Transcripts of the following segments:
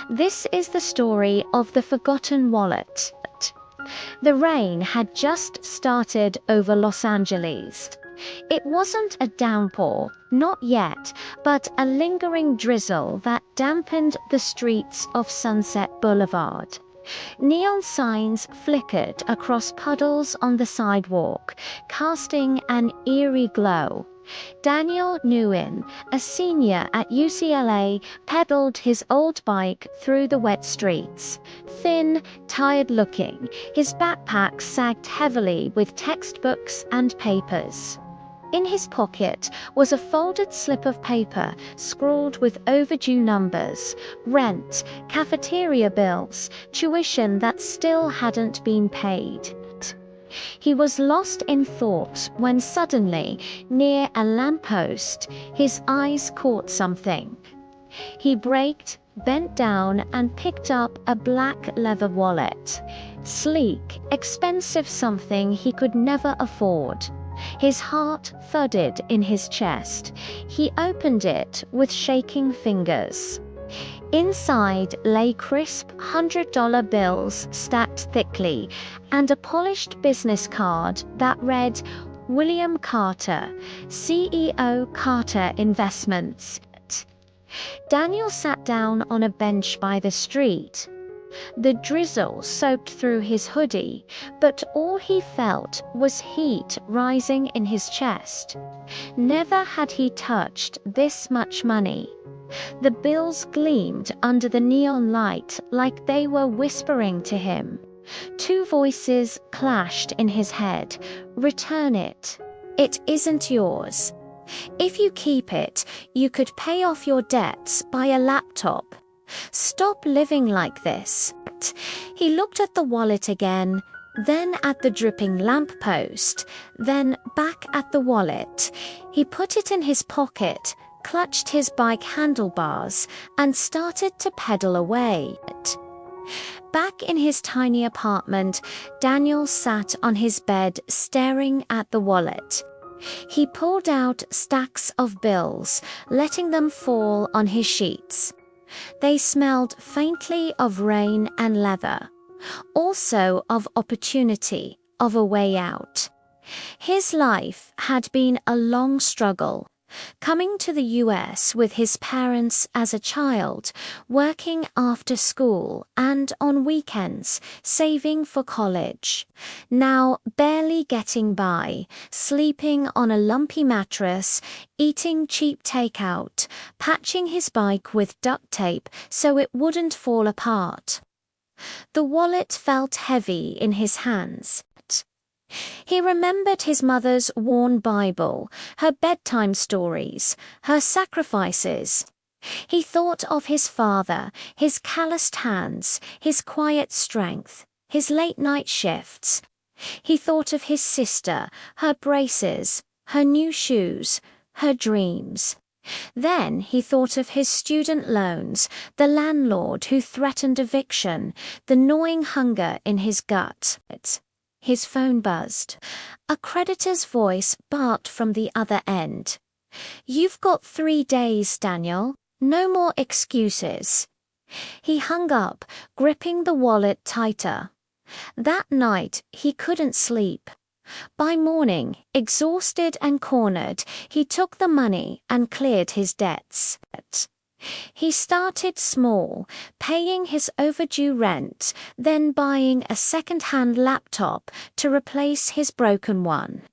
This is the story of the forgotten wallet. The rain had just started over Los Angeles. It wasn't a downpour, not yet, but a lingering drizzle that dampened the streets of Sunset Boulevard. Neon signs flickered across puddles on the sidewalk, casting an eerie glow. Daniel Nguyen, a senior at UCLA, pedaled his old bike through the wet streets. Thin, tired-looking, his backpack sagged heavily with textbooks and papers. In his pocket was a folded slip of paper scrawled with overdue numbers, rent, cafeteria bills, tuition that still hadn't been paid. He was lost in thought when suddenly, near a lamppost, his eyes caught something. He braked, bent down, and picked up a black leather wallet. Sleek, expensive something he could never afford. His heart thudded in his chest. He opened it with shaking fingers. Inside lay crisp $100 bills stacked thickly, and a polished business card that read, William Carter, CEO Carter Investments. Daniel sat down on a bench by the street. The drizzle soaked through his hoodie, but all he felt was heat rising in his chest. Never had he touched this much money. The bills gleamed under the neon light like they were whispering to him. Two voices clashed in his head. Return it. It isn't yours. If you keep it, you could pay off your debts, buy a laptop. Stop living like this. He looked at the wallet again, then at the dripping lamppost, then back at the wallet. He put it in his pocket, clutched his bike handlebars, and started to pedal away. Back in his tiny apartment, Daniel sat on his bed staring at the wallet. He pulled out stacks of bills, letting them fall on his sheets. They smelled faintly of rain and leather, also of opportunity, of a way out. His life had been a long struggle. Coming to the US with his parents as a child, working after school and on weekends, saving for college. Now barely getting by, sleeping on a lumpy mattress, eating cheap takeout, patching his bike with duct tape so it wouldn't fall apart. The wallet felt heavy in his hands. He remembered his mother's worn Bible, her bedtime stories, her sacrifices. He thought of his father, his calloused hands, his quiet strength, his late-night shifts. He thought of his sister, her braces, her new shoes, her dreams. Then he thought of his student loans, the landlord who threatened eviction, the gnawing hunger in his gut. His phone buzzed. A creditor's voice barked from the other end. You've got 3 days, Daniel. No more excuses. He hung up, gripping the wallet tighter. That night, he couldn't sleep. By morning, exhausted and cornered, he took the money and cleared his debts. He started small, paying his overdue rent, then buying a second-hand laptop to replace his broken one.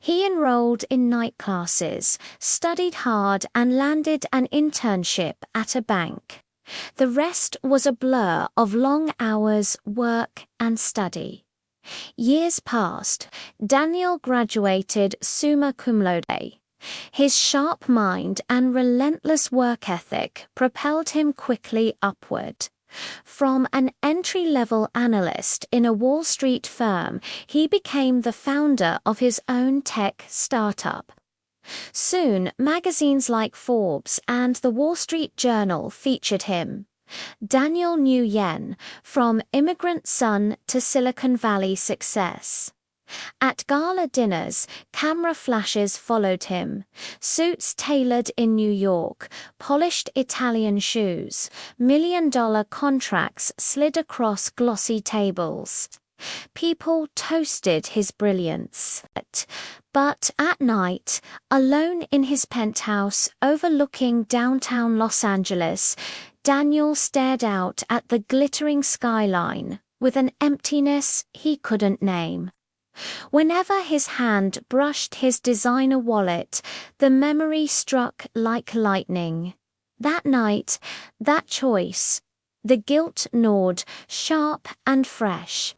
He enrolled in night classes, studied hard, and landed an internship at a bank. The rest was a blur of long hours, work, and study. Years passed. Daniel graduated summa cum laude. His sharp mind and relentless work ethic propelled him quickly upward. From an entry-level analyst in a Wall Street firm, he became the founder of his own tech startup. Soon, magazines like Forbes and the Wall Street Journal featured him. Daniel Nguyen, from immigrant son to Silicon Valley success. At gala dinners, camera flashes followed him. Suits tailored in New York, polished Italian shoes, million-dollar contracts slid across glossy tables. People toasted his brilliance. But at night, alone in his penthouse overlooking downtown Los Angeles, Daniel stared out at the glittering skyline with an emptiness he couldn't name. Whenever his hand brushed his designer wallet, the memory struck like lightning. That night, that choice, the guilt gnawed, sharp and fresh.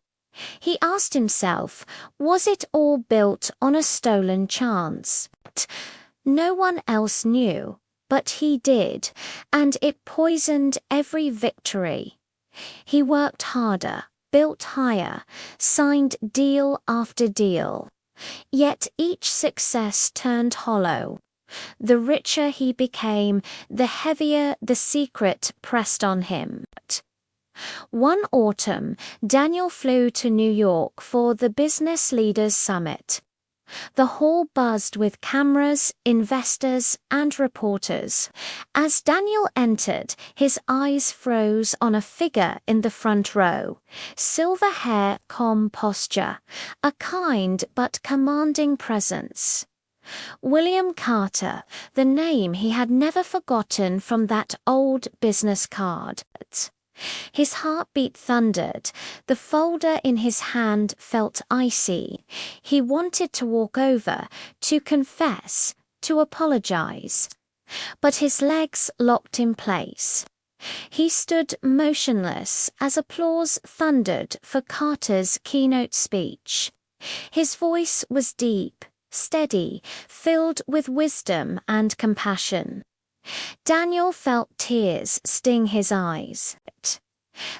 He asked himself, was it all built on a stolen chance? No one else knew, but he did, and it poisoned every victory. He worked harder, built higher, signed deal after deal. Yet each success turned hollow. The richer he became, the heavier the secret pressed on him. One autumn, Daniel flew to New York for the Business Leaders Summit. The hall buzzed with cameras, investors, and reporters. As Daniel entered, his eyes froze on a figure in the front row. Silver hair, calm posture, a kind but commanding presence. William Carter, the name he had never forgotten from that old business card. His heartbeat thundered. The folder in his hand felt icy. He wanted to walk over, to confess, to apologize. But his legs locked in place. He stood motionless as applause thundered for Carter's keynote speech. His voice was deep, steady, filled with wisdom and compassion. Daniel felt tears sting his eyes.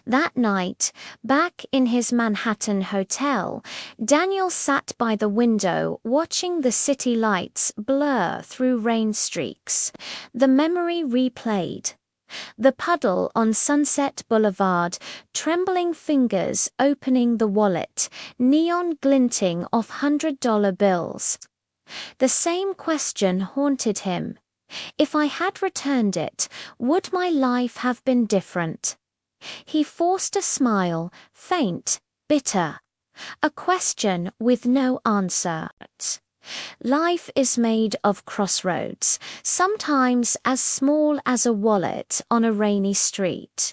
That night, back in his Manhattan hotel, Daniel sat by the window watching the city lights blur through rain streaks. The memory replayed. The puddle on Sunset Boulevard, trembling fingers opening the wallet, neon glinting off $100 bills. The same question haunted him. If I had returned it, would my life have been different? He forced a smile, faint, bitter. A question with no answer. Life is made of crossroads, sometimes as small as a wallet on a rainy street.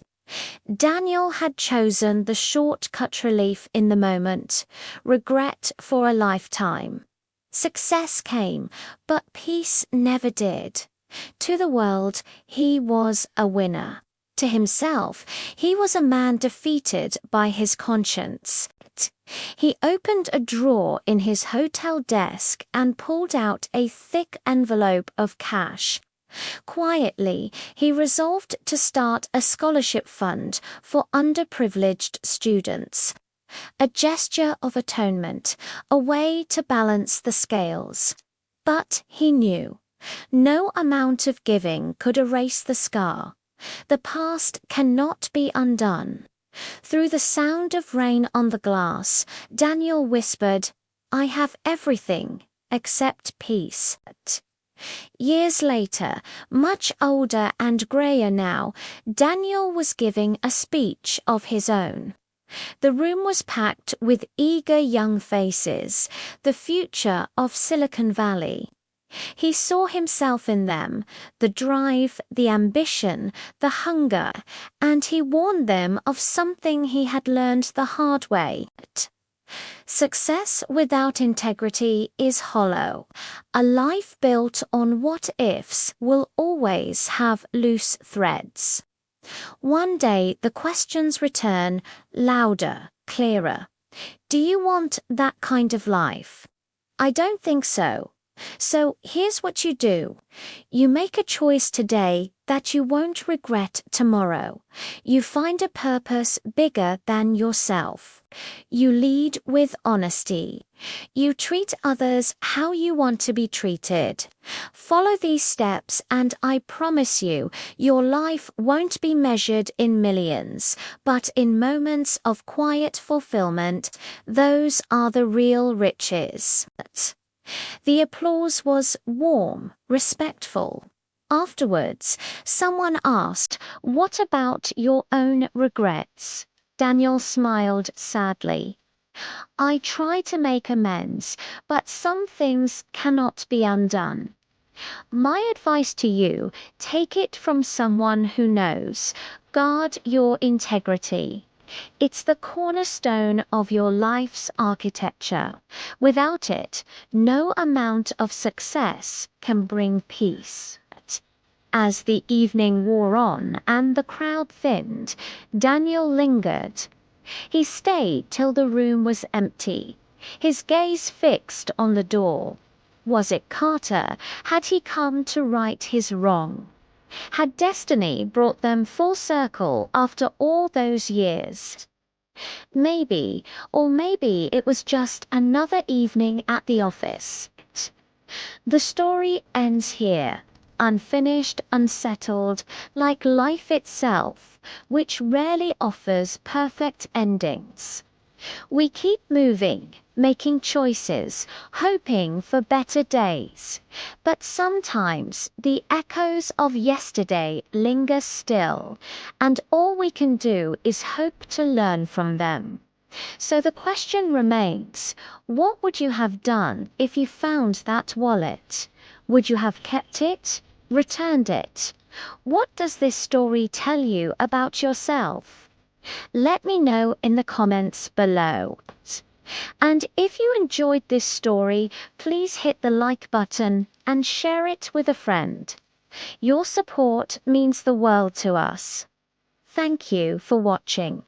Daniel had chosen the shortcut relief in the moment, regret for a lifetime. Success came, but peace never did. To the world, he was a winner. To himself, he was a man defeated by his conscience. He opened a drawer in his hotel desk and pulled out a thick envelope of cash. Quietly, he resolved to start a scholarship fund for underprivileged students. A gesture of atonement, a way to balance the scales. But he knew, no amount of giving could erase the scar. The past cannot be undone. Through the sound of rain on the glass, Daniel whispered, "I have everything except peace." Years later, much older and grayer now, Daniel was giving a speech of his own. The room was packed with eager young faces, the future of Silicon Valley. He saw himself in them, the drive, the ambition, the hunger, and he warned them of something he had learned the hard way. Success without integrity is hollow. A life built on what-ifs will always have loose threads. One day the questions return, louder, clearer. Do you want that kind of life? I don't think so. So here's what you do. You make a choice today that you won't regret tomorrow. You find a purpose bigger than yourself. You lead with honesty. You treat others how you want to be treated. Follow these steps and I promise you, your life won't be measured in millions, but in moments of quiet fulfillment. Those are the real riches. The applause was warm, respectful. Afterwards, someone asked, "What about your own regrets?" Daniel smiled sadly. "I try to make amends, but some things cannot be undone. My advice to you, take it from someone who knows. Guard your integrity. It's the cornerstone of your life's architecture. Without it, no amount of success can bring peace." As the evening wore on and the crowd thinned, Daniel lingered. He stayed till the room was empty, his gaze fixed on the door. Was it Carter? Had he come to right his wrong? Had destiny brought them full circle after all those years? Maybe, or maybe it was just another evening at the office. The story ends here, unfinished, unsettled, like life itself, which rarely offers perfect endings. We keep moving, making choices, hoping for better days. But sometimes the echoes of yesterday linger still, and all we can do is hope to learn from them. So the question remains, what would you have done if you found that wallet? Would you have kept it? Returned it? What does this story tell you about yourself? Let me know in the comments below. And if you enjoyed this story, please hit the like button and share it with a friend. Your support means the world to us. Thank you for watching.